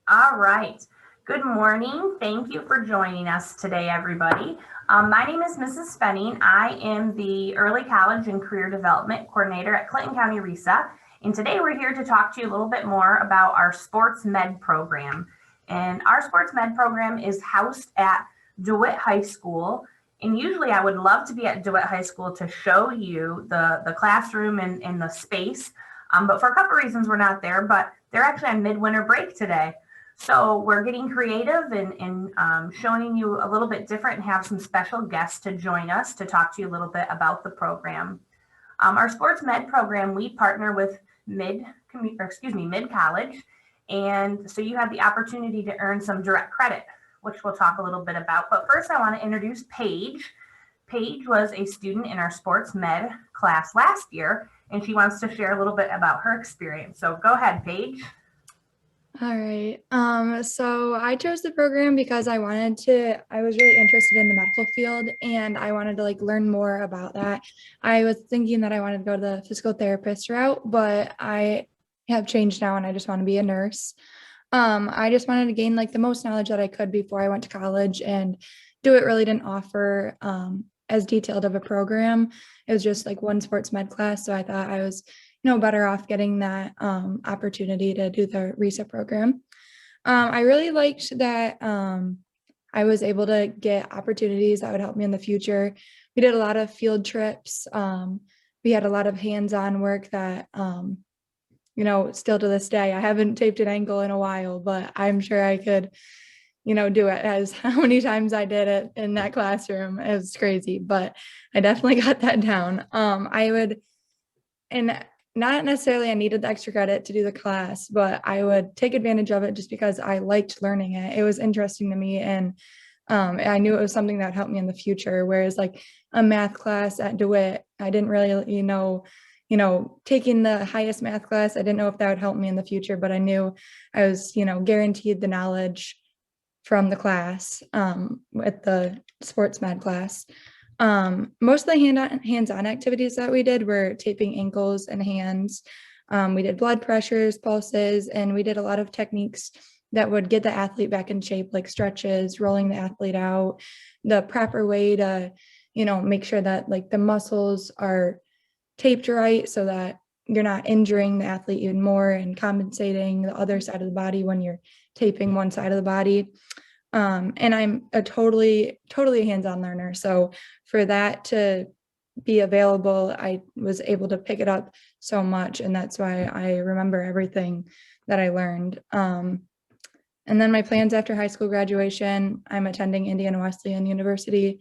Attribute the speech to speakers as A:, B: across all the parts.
A: All right. Good morning. Thank you for joining us today, everybody. My name is Mrs. Fenning. I am the Early College and Career Development Coordinator at Clinton County RESA. And today we're here to talk to you a little bit more about our Sports Med program. And our Sports Med program is housed at DeWitt High School. And usually I would love to be at DeWitt High School to show you the classroom and the space. But for a couple of reasons, we're not there, but they're actually on midwinter break today. So we're getting creative and showing you a little bit different and have some special guests to join us to talk to you a little bit about the program. Our Sports Med program, we partner with Mid College. And so you have the opportunity to earn some direct credit, which we'll talk a little bit about. But first I want to introduce Paige. Paige was a student in our Sports Med class last year, and she wants to share a little bit about her experience. So go ahead, Paige.
B: All right. So I chose the program because I was really interested in the medical field and I wanted to learn more about that. I was thinking that I wanted to go the physical therapist route, but I have changed now and I just want to be a nurse. I just wanted to gain the most knowledge that I could before I went to college, and DeWitt really didn't offer as detailed of a program. It was just one sports med class. So I thought I was better off getting that opportunity to do the RESA program. I really liked that I was able to get opportunities that would help me in the future. We did a lot of field trips. We had a lot of hands-on work that, still to this day, I haven't taped an ankle in a while, but I'm sure I could, do it as how many times I did it in that classroom. It was crazy, but I definitely got that down. Not necessarily I needed the extra credit to do the class, but I would take advantage of it just because I liked learning it. It was interesting to me, and I knew it was something that would help me in the future. Whereas a math class at DeWitt, I didn't really taking the highest math class, I didn't know if that would help me in the future, but I knew I was, guaranteed the knowledge from the class with the sports med class. Most of the hands-on activities that we did were taping ankles and hands. We did blood pressures, pulses, and we did a lot of techniques that would get the athlete back in shape, like stretches, rolling the athlete out, the proper way to, make sure that the muscles are taped right so that you're not injuring the athlete even more, and compensating the other side of the body when you're taping one side of the body. And I'm a totally hands-on learner. So for that to be available, I was able to pick it up so much. And that's why I remember everything that I learned. And then my plans after high school graduation, I'm attending Indiana Wesleyan University,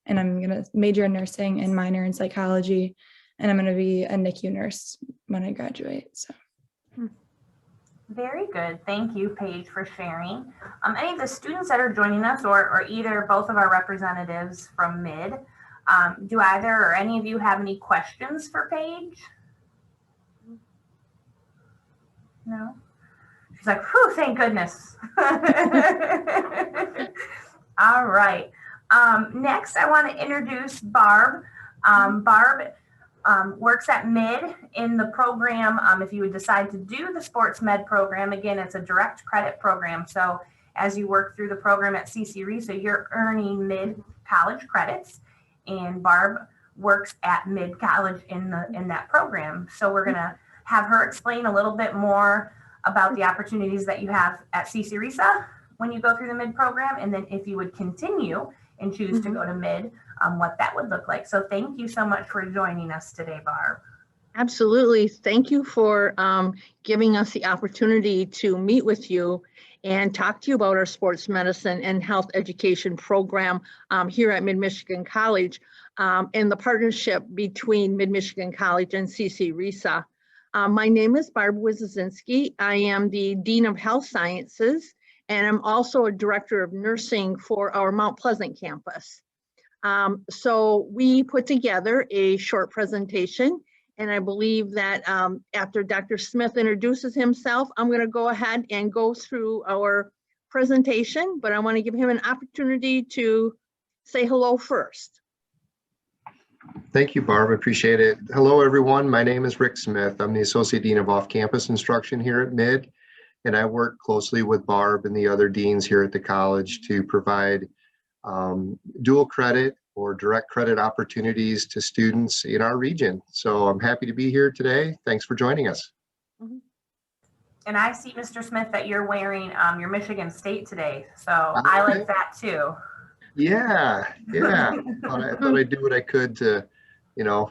B: and I'm going to major in nursing and minor in psychology. And I'm going to be a NICU nurse when I graduate. So.
A: Very good. Thank you, Paige, for sharing. Any of the students that are joining us, or either both of our representatives from MID, do either or any of you have any questions for Paige? No? She's like, whew, thank goodness. All right. Next, I want to introduce Barb. Barb works at MID in the program. If you would decide to do the Sports Med program, again, it's a direct credit program. So as you work through the program at CCRESA, you're earning MID college credits, and Barb works at MID College in that program. So we're going to have her explain a little bit more about the opportunities that you have at CCRESA when you go through the MID program, and then if you would continue and choose to go to MID, what that would look like. So thank you so much for joining us today, Barb.
C: Absolutely. Thank you for giving us the opportunity to meet with you and talk to you about our sports medicine and health education program here at Mid-Michigan College, and the partnership between Mid-Michigan College and CCRESA. My name is Barb Wizazinski. I am the Dean of Health Sciences, and I'm also a Director of Nursing for our Mount Pleasant campus. So we put together a short presentation, and I believe that after Dr. Smith introduces himself, I'm going to go ahead and go through our presentation, but I want to give him an opportunity to say hello first.
D: Thank you, Barb. Appreciate it. Hello, everyone. My name is Rick Smith. I'm the Associate Dean of Off-Campus Instruction here at MID. And I work closely with Barb and the other deans here at the college to provide dual credit or direct credit opportunities to students in our region. So I'm happy to be here today. Thanks for joining us.
A: And I see, Mr. Smith, that you're wearing your Michigan State today. So I like that too.
D: Yeah. I thought I'd do what I could to,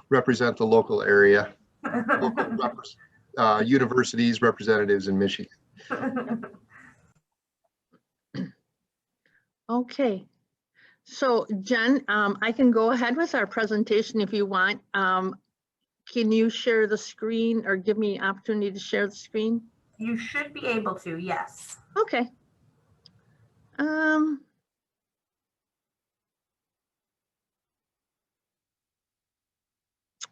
D: represent the local area, universities, representatives in Michigan.
C: Okay. So Jen, I can go ahead with our presentation if you want. Can you share the screen or give me an opportunity to share the screen?
A: You should be able to, yes.
C: Okay.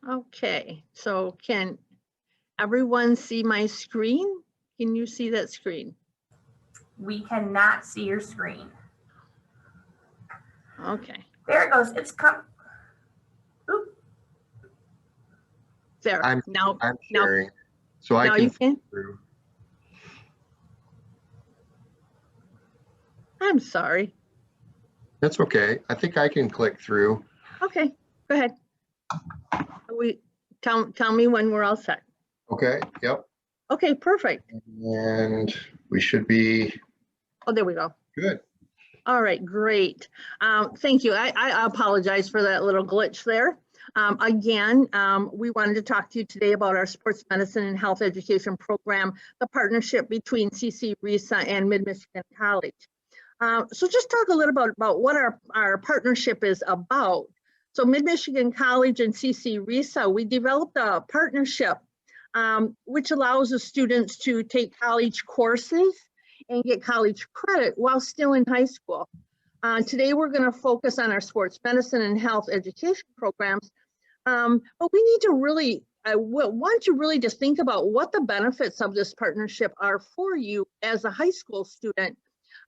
C: Okay, so can everyone see my screen? Can you see that screen?
A: We cannot see your screen.
C: Okay.
A: There it goes. It's come. Oop.
C: There.
D: I'm sharing, so I can.
C: You can. I'm sorry.
D: That's okay. I think I can click through.
C: Okay, go ahead. Tell me when we're all set.
D: Okay. Yep.
C: Okay, perfect.
D: And we should be.
C: Oh, there we go.
D: Good.
C: All right, great. Thank you. I apologize for that little glitch there. Again, we wanted to talk to you today about our sports medicine and health education program, the partnership between CCRESA and Mid-Michigan College. So just talk a little bit about what our partnership is about. So Mid-Michigan College and CCRESA, we developed a partnership which allows the students to take college courses and get college credit while still in high school. Today, we're going to focus on our sports medicine and health education programs, but we need to really, want you really to think about what the benefits of this partnership are for you as a high school student.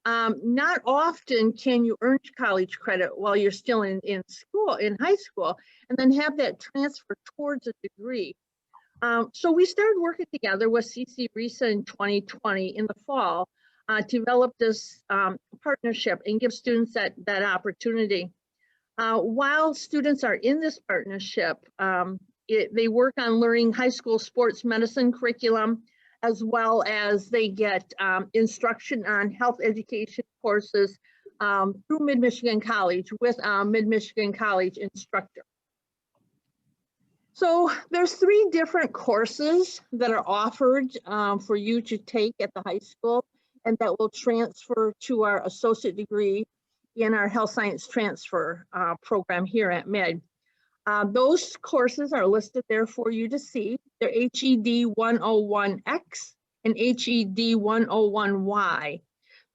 C: Not often can you earn college credit while you're still in high school, and then have that transfer towards a degree. So we started working together with CCRESA in 2020 in the fall to develop this partnership and give students that opportunity. While students are in this partnership, they work on learning high school sports medicine curriculum, as well as they get instruction on health education courses through Mid-Michigan College with a Mid-Michigan College instructor. So there's 3 different courses that are offered for you to take at the high school, and that will transfer to our associate degree in our health science transfer program here at Mid. Those courses are listed there for you to see. They're HED 101X and HED 101Y.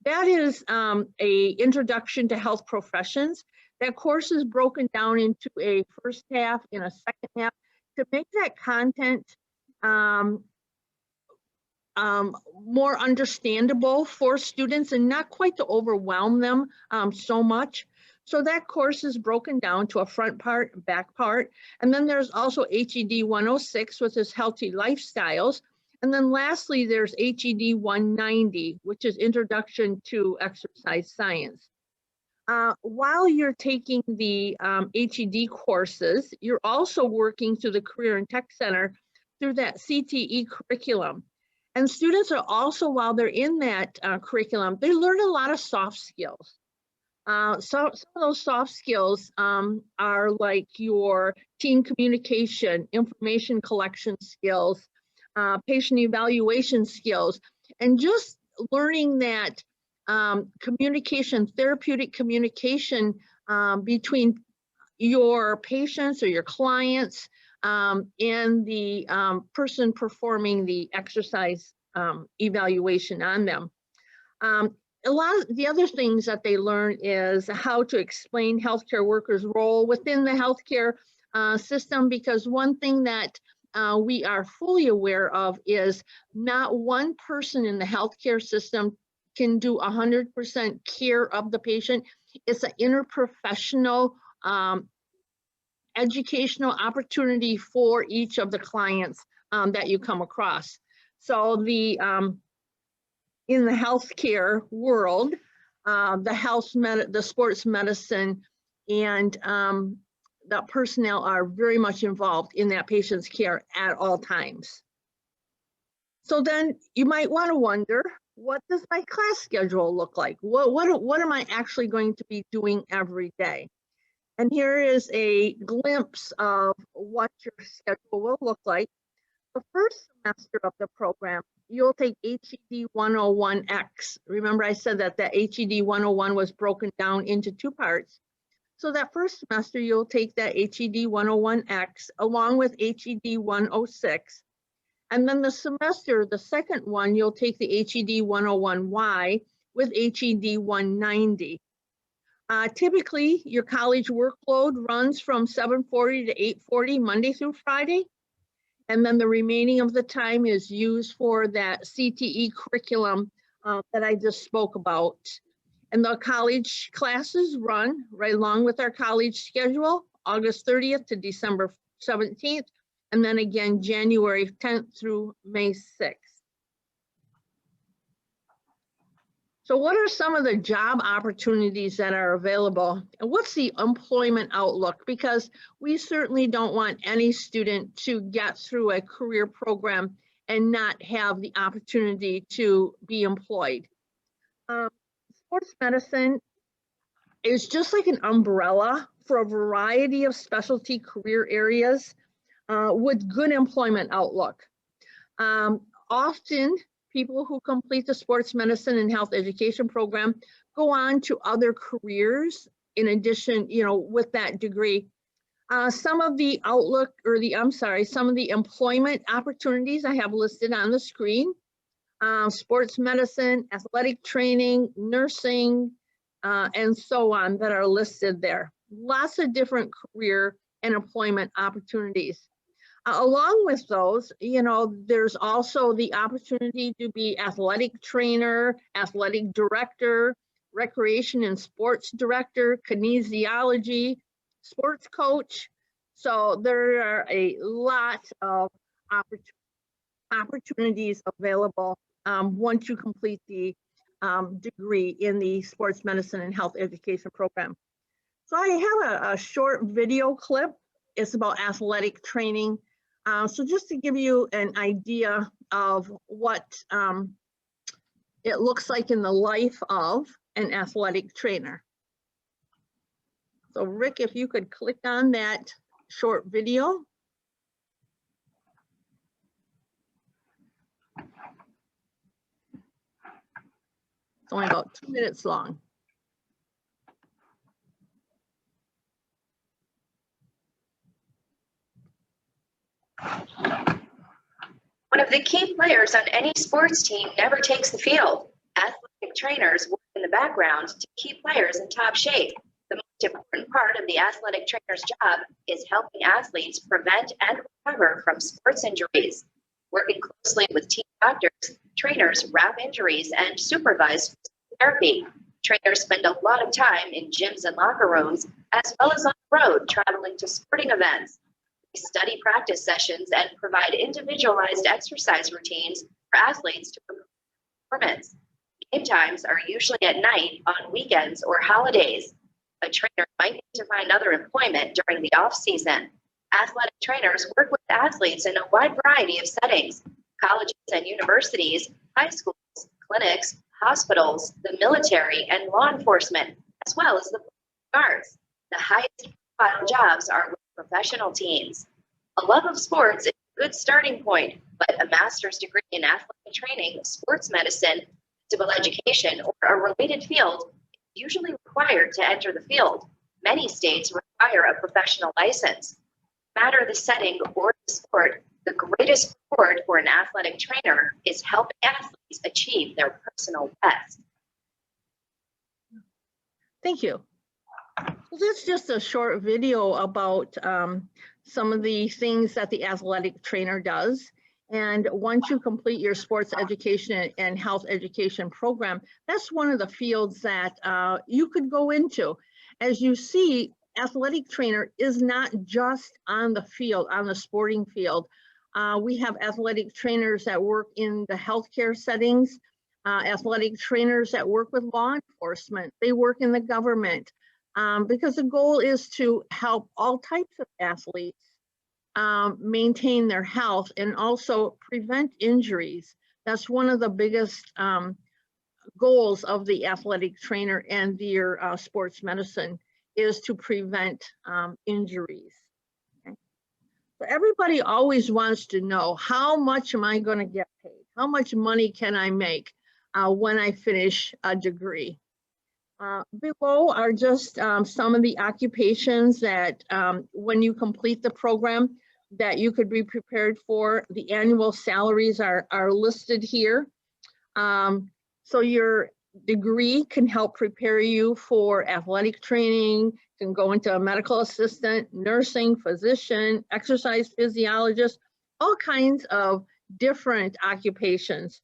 C: That is a introduction to health professions. That course is broken down into a first half and a second half to make that content more understandable for students and not quite to overwhelm them so much. So that course is broken down to a front part, back part. And then there's also HED 106, which is healthy lifestyles. And then lastly, there's HED 190, which is introduction to exercise science. While you're taking the HED courses, you're also working through the Career and Tech Center through that CTE curriculum. And students are also, while they're in that curriculum, they learn a lot of soft skills. So some of those soft skills are like your team communication, information collection skills, patient evaluation skills, and just learning that communication, therapeutic communication between your patients or your clients and the person performing the exercise evaluation on them. A lot of the other things that they learn is how to explain healthcare workers' role within the healthcare system, because one thing that we are fully aware of is not one person in the healthcare system can do 100% care of the patient. It's an interprofessional educational opportunity for each of the clients that you come across. So the in the healthcare world, the sports medicine, and the personnel are very much involved in that patient's care at all times. So then you might want to wonder, what does my class schedule look like? What am I actually going to be doing every day? And here is a glimpse of what your schedule will look like. The first semester of the program, you'll take HED 101X. Remember I said that the HED 101 was broken down into 2 parts. So that first semester, you'll take that HED 101X along with HED 106. And then the semester, the second one, you'll take the HED 101Y with HED 190. Typically, your college workload runs from 7:40 to 8:40 Monday through Friday. And then the remaining of the time is used for that CTE curriculum that I just spoke about. And the college classes run right along with our college schedule, August 30th to December 17th, and then again, January 10th through May 6th. So what are some of the job opportunities that are available? And what's the employment outlook? Because we certainly don't want any student to get through a career program and not have the opportunity to be employed. Sports medicine is just like an umbrella for a variety of specialty career areas with good employment outlook. Often, people who complete the sports medicine and health education program go on to other careers in addition, with that degree. Some of the outlook, or some of the employment opportunities I have listed on the screen: sports medicine, athletic training, nursing, and so on that are listed there. Lots of different career and employment opportunities. Along with those, there's also the opportunity to be athletic trainer, athletic director, recreation and sports director, kinesiology, sports coach. So there are a lot of opportunities available once you complete the degree in the sports medicine and health education program. So I have a short video clip. It's about athletic training. So just to give you an idea of what it looks like in the life of an athletic trainer. So Rick, if you could click on that short video. It's only about 2 minutes long.
E: One of the key players on any sports team never takes the field. Athletic trainers work in the background to keep players in top shape. The most important part of the athletic trainer's job is helping athletes prevent and recover from sports injuries. Working closely with team doctors, trainers wrap injuries and supervise therapy. Trainers spend a lot of time in gyms and locker rooms, as well as on the road traveling to sporting events. Study practice sessions and provide individualized exercise routines for athletes to improve performance. Game times are usually at night, on weekends, or holidays. A trainer might need to find other employment during the off-season. Athletic trainers work with athletes in a wide variety of settings: colleges and universities, high schools, clinics, hospitals, the military, and law enforcement, as well as the guards. The highest profile jobs are with professional teams. A love of sports is a good starting point, but a master's degree in athletic training, sports medicine, physical education, or a related field is usually required to enter the field. Many states require a professional license. No matter the setting or the sport, the greatest reward for an athletic trainer is helping athletes achieve their personal best.
C: Thank you. So that's just a short video about some of the things that the athletic trainer does. And once you complete your sports education and health education program, that's one of the fields that you could go into. As you see, athletic trainer is not just on the field, on the sporting field. We have athletic trainers that work in the healthcare settings. athletic trainers that work with law enforcement. They work in the government because the goal is to help all types of athletes maintain their health and also prevent injuries. That's one of the biggest goals of the athletic trainer and their sports medicine is to prevent injuries. Okay. So everybody always wants to know, how much am I going to get paid? How much money can I make when I finish a degree? Below are just some of the occupations that when you complete the program that you could be prepared for. The annual salaries are listed here. So your degree can help prepare you for athletic training, can go into a medical assistant, nursing, physician, exercise physiologist, all kinds of different occupations.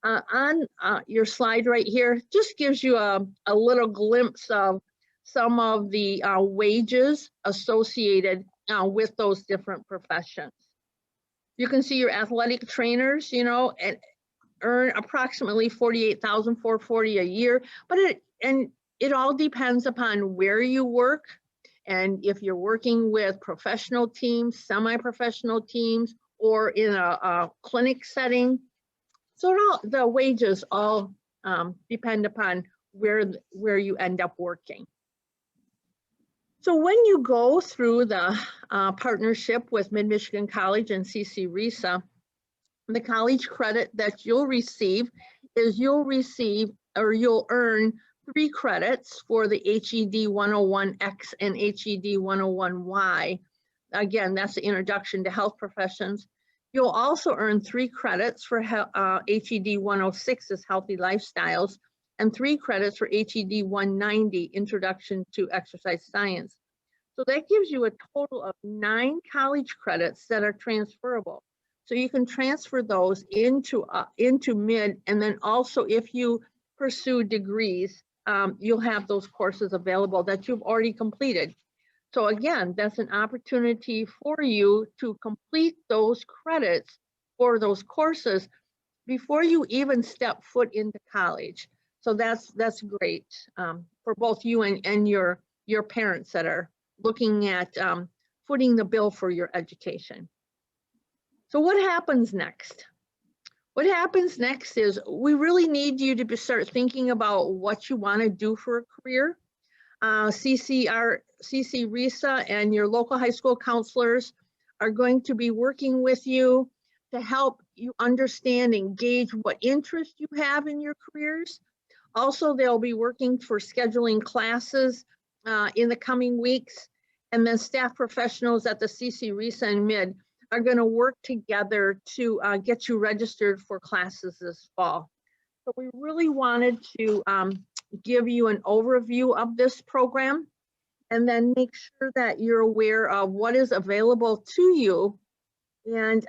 C: On your slide right here, just gives you a little glimpse of some of the wages associated with those different professions. You can see your athletic trainers, you know, and earn approximately $48,440 a year, but it all depends upon where you work and if you're working with professional teams, semi-professional teams, or in a clinic setting. So the wages all depend upon where you end up working. So when you go through the partnership with Mid-Michigan College and CCRESA, the college credit that you'll receive is you'll earn 3 credits for the HED 101X and HED 101Y. Again, that's the introduction to health professions. You'll also earn 3 credits for HED 106 is healthy lifestyles, and 3 credits for HED 190, introduction to exercise science. So that gives you a total of 9 college credits that are transferable. So you can transfer those into mid, and then also if you pursue degrees, you'll have those courses available that you've already completed. So again, that's an opportunity for you to complete those credits for those courses before you even step foot into college. So that's great for both you and your parents that are looking at footing the bill for your education. So what happens next? What happens next is we really need you to start thinking about what you want to do for a career. CCRESA and your local high school counselors are going to be working with you to help you understand and gauge what interest you have in your careers. Also, they'll be working for scheduling classes in the coming weeks. And then staff professionals at the CCRESA and Mid are going to work together to get you registered for classes this fall. So we really wanted to give you an overview of this program and then make sure that you're aware of what is available to you and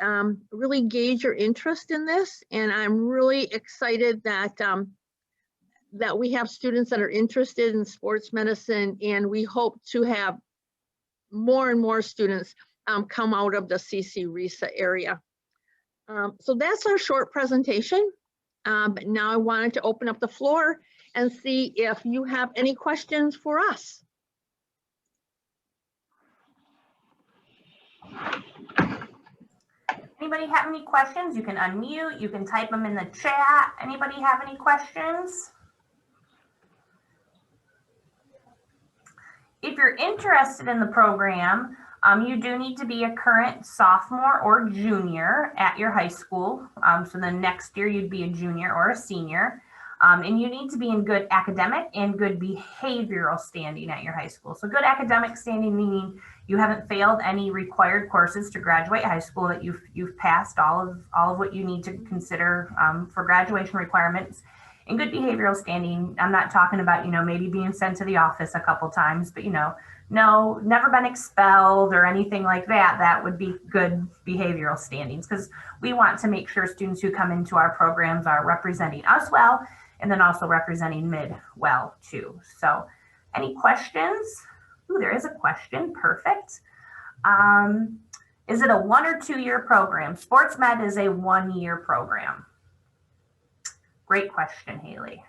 C: really gauge your interest in this. And I'm really excited that that we have students that are interested in sports medicine, and we hope to have more and more students come out of the CCRESA area. So that's our short presentation. But now I wanted to open up the floor and see if you have any questions for us.
A: Anybody have any questions? You can unmute, you can type them in the chat. Anybody have any questions? If you're interested in the program, you do need to be a current sophomore or junior at your high school. So the next year you'd be a junior or a senior. And you need to be in good academic and good behavioral standing at your high school. So good academic standing meaning you haven't failed any required courses to graduate high school, that you've passed all of what you need to consider for graduation requirements. And good behavioral standing, I'm not talking about, you know, maybe being sent to the office a couple times, but, you know, no, never been expelled or anything like that. That would be good behavioral standings, because we want to make sure students who come into our programs are representing us well, and then also representing Mid well too. So any questions? Ooh, there is a question. Perfect. Is it a 1 or 2 year program? Sports Med is a 1 year program. Great question, Haley.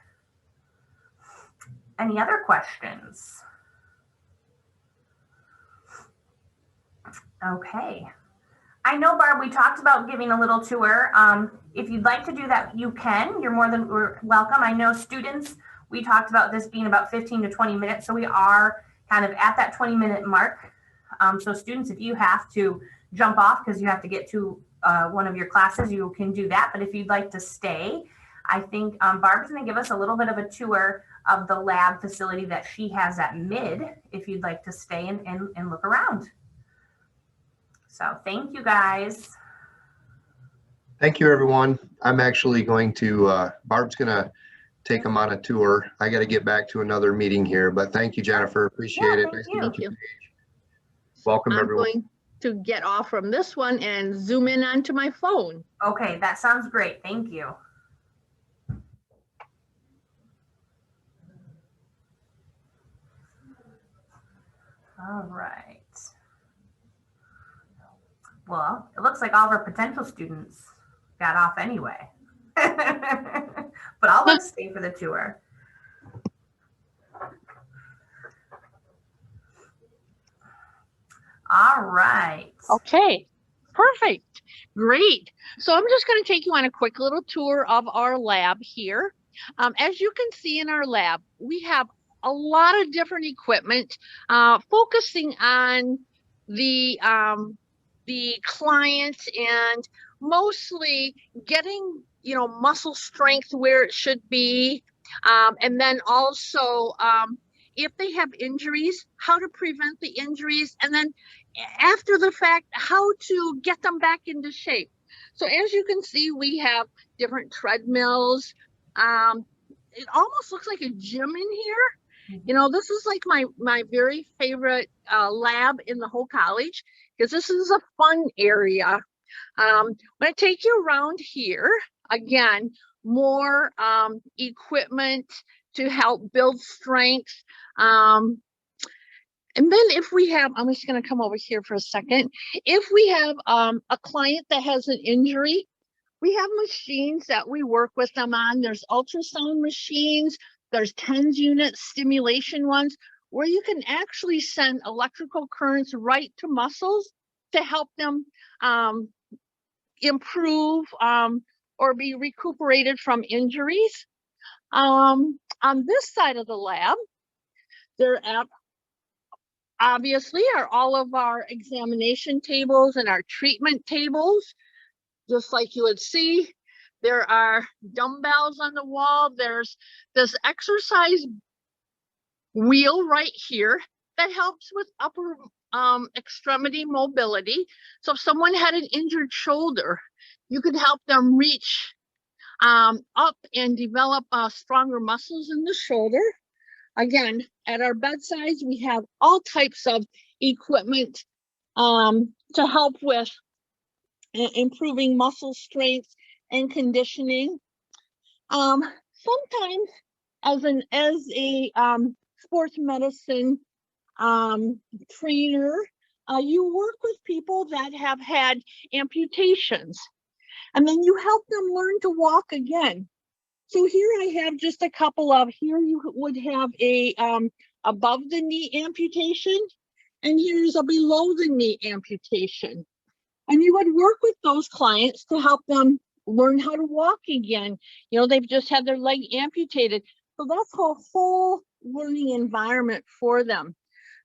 A: Any other questions? Okay. I know, Barb, we talked about giving a little tour. If you'd like to do that, you can. You're more than welcome. I know students, we talked about this being about 15 to 20 minutes. So we are kind of at that 20-minute mark. So students, if you have to jump off because you have to get to one of your classes, you can do that. But if you'd like to stay, I think Barb's going to give us a little bit of a tour of the lab facility that she has at Mid, if you'd like to stay and look around. So thank you, guys.
D: Thank you, everyone. I'm actually going to, Barb's going to take them on a tour. I got to get back to another meeting here, but thank you, Jennifer. Appreciate it. Nice to meet you. Welcome,
C: I'm
D: everyone.
C: going to get off from this one and zoom in onto my phone.
A: Okay, that sounds great. Thank you. All right. Well, it looks like all of our potential students got off anyway. But I'll let stay for the tour. All right.
C: Okay, perfect. Great. So I'm just going to take you on a quick little tour of our lab here. As you can see in our lab, we have a lot of different equipment focusing on the client and mostly getting, muscle strength where it should be. And then also, if they have injuries, how to prevent the injuries. And then after the fact, how to get them back into shape. So as you can see, we have different treadmills. It almost looks like a gym in here. This is like my very favorite lab in the whole college, because this is a fun area. I'm going to take you around here. Again, more equipment to help build strength. And then if we have, I'm just going to come over here for a second. If we have a client that has an injury, we have machines that we work with them on. There's ultrasound machines. There's TENS unit stimulation ones where you can actually send electrical currents right to muscles to help them improve or be recuperated from injuries. On this side of the lab, there obviously are all of our examination tables and our treatment tables. Just like you would see, there are dumbbells on the wall. There's this exercise wheel right here that helps with upper extremity mobility. So if someone had an injured shoulder, you could help them reach up and develop stronger muscles in the shoulder. Again, at our bedsides, we have all types of equipment to help with improving muscle strength and conditioning. Sometimes as a sports medicine trainer, you work with people that have had amputations, and then you help them learn to walk again. So here I have just a couple of, here you would have a above the knee amputation, and here's a below the knee amputation. And you would work with those clients to help them learn how to walk again. They've just had their leg amputated. So that's a whole learning environment for them.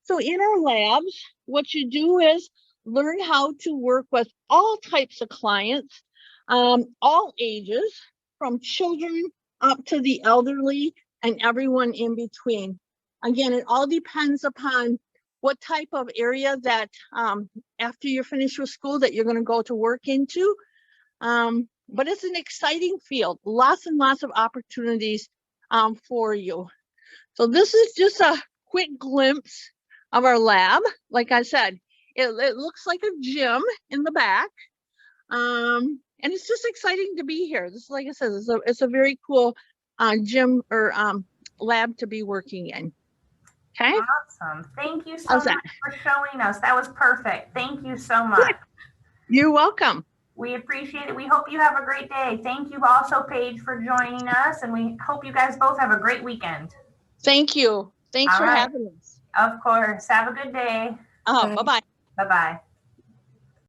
C: So in our labs, what you do is learn how to work with all types of clients, all ages, from children up to the elderly and everyone in between. Again, it all depends upon what type of area that after you're finished with school that you're going to go to work into. But it's an exciting field, lots and lots of opportunities for you. So this is just a quick glimpse of our lab. Like I said, it looks like a gym in the back. And it's just exciting to be here. This, like I said, it's a very cool gym or lab to be working in. Okay.
A: Awesome. Thank you so much for showing us. That was perfect. Thank you so much.
C: You're welcome.
A: We appreciate it. We hope you have a great day. Thank you also, Paige, for joining us, and we hope you guys both have a great weekend.
C: Thank you. Thanks
A: All
C: for
A: right.
C: having us.
A: Of course. Have a good day.
B: Bye.
C: Bye-bye.
A: Bye-bye.